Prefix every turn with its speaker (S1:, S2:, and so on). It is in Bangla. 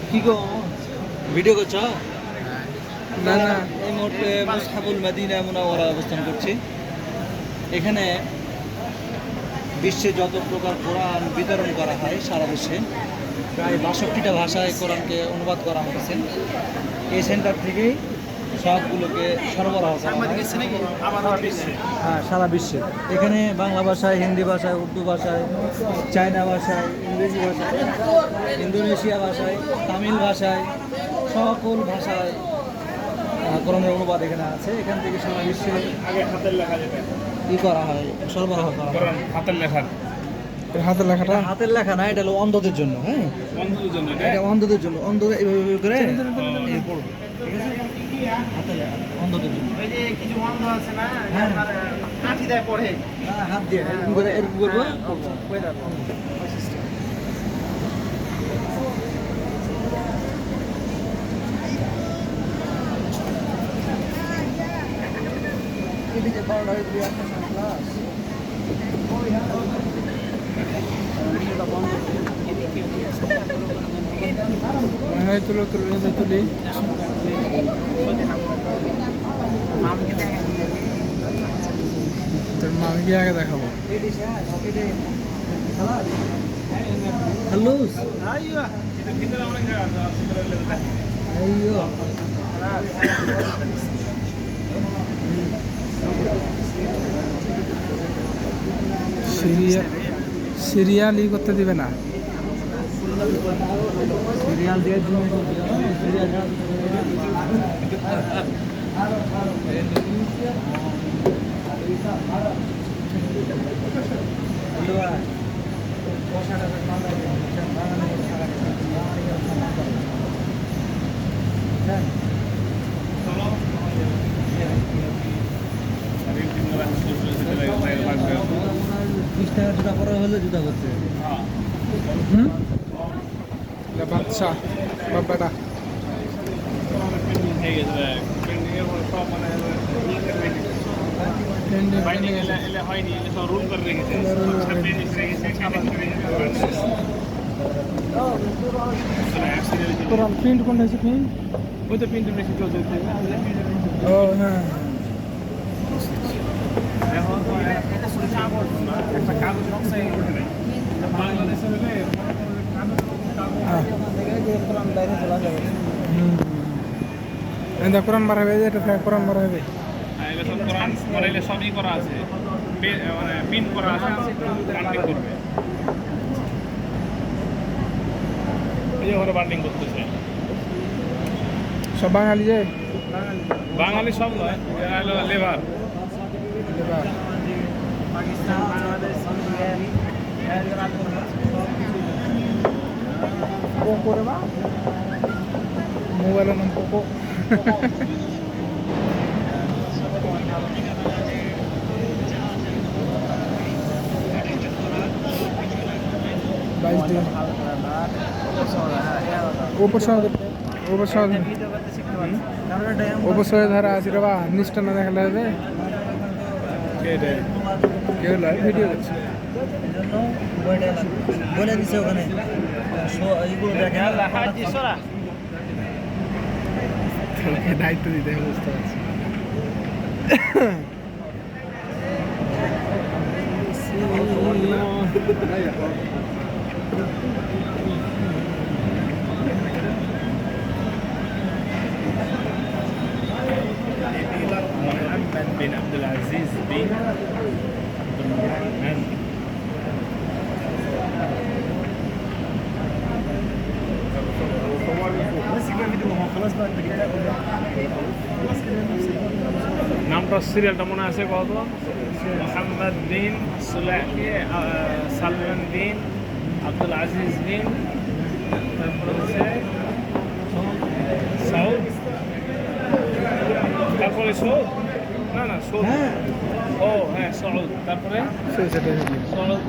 S1: কি গো ভিডিও করছ? না না, এই মুহূর্তে মুসহাবুল মদিনা মুনাওয়ারা অবস্থান করছি। এখানে বিশ্বে যত প্রকার কোরআন বিতরণ করা হয় সারা বিশ্বে প্রায় ৬২টা ভাষায় কোরআনকে অনুবাদ করা হয়েছে। এই সেন্টার থেকেই সবগুলোকে সরবরাহ করা হয় হ্যাঁ সারা বিশ্বে। এখানে বাংলা ভাষায়, হিন্দি ভাষায়, উর্দু ভাষায়, চায়না ভাষায়, ইংরেজি ভাষায়, ইন্দোনেশিয়া ভাষায়, তামিল ভাষায়, সকল ভাষায় কোরআনের অনুবাদ এখানে আছে। এখান থেকে সারা বিশ্বে
S2: আগে হাতের লেখা যেটা
S1: ই করা হয়, সরবরাহ করা হয়।
S2: হাতের লেখা,
S1: হাতের লেখাটা হাতের লেখা না, এটা হলো অন্ধদের জন্য। হ্যাঁ,
S2: অন্ধদের জন্য,
S1: এটা অন্ধদের জন্য। অন্ধদের এইভাবে করে পড়বে, ঠিক আছে? হাতের লেখা অন্ধদের জন্য।
S3: ওই যে কিছু অন্ধ আছে না,
S1: হ্যাঁ,
S3: কাঠি দেয় পড়ে,
S1: হাত দিয়ে এরকম করে এরকম করবো। এদিকে বারোটা ক্লাস
S3: তুলো তুলি তোর মামিকে আগে দেখাবো।
S1: হ্যালো,
S3: সিরিয়াল ই করতে দিবে না।
S1: সিরিয়াল দিয়ে জুতা পরা হলে জুতা করতে
S3: বাচ্চা বাবাটা প্রিন্ট কোনটা আছে? প্রিন্ট
S2: ওই তো প্রিন্ট বেশি চলছে।
S3: ও হ্যাঁ,
S2: একটা কাগজ নকশায় বাংলাদেশে হলে
S3: কোরআন মারা হবে, এটা কোরআন মারা হবে।
S2: কোরআন মারাইলে সবই করা আছে, মানে প্রিন্ট করা আছে, বান্ডিং করবে। এই যে ওরা বান্ডিং করতেছে
S3: সব বাঙালি যে
S2: বাঙালি সব নয়, এরা হলো লেবার।
S3: পাকিস্তান, বাংলাদেশ, মোবাইলের নাম পোকো। অবশ্যই ধারা আছে রে বা, নিচটা না দেখালে হবে। কেউ ভিডিও করছে
S1: বলে দিছে ওখানে এইগুলো দেখে
S3: দায়িত্ব দিতে বুঝতে পারছি।
S2: محمد بن عبد العزيز بن নামটা সিরিয়ালটা মনে আছে কত? মোহাম্মদ বিন সালমান বিন আব্দুল আজিজ বিন, তারপরে হচ্ছে সৌদ, তারপরে সৌদ, না সৌদ, ও হ্যাঁ সৌদ, তারপরে সৌদ।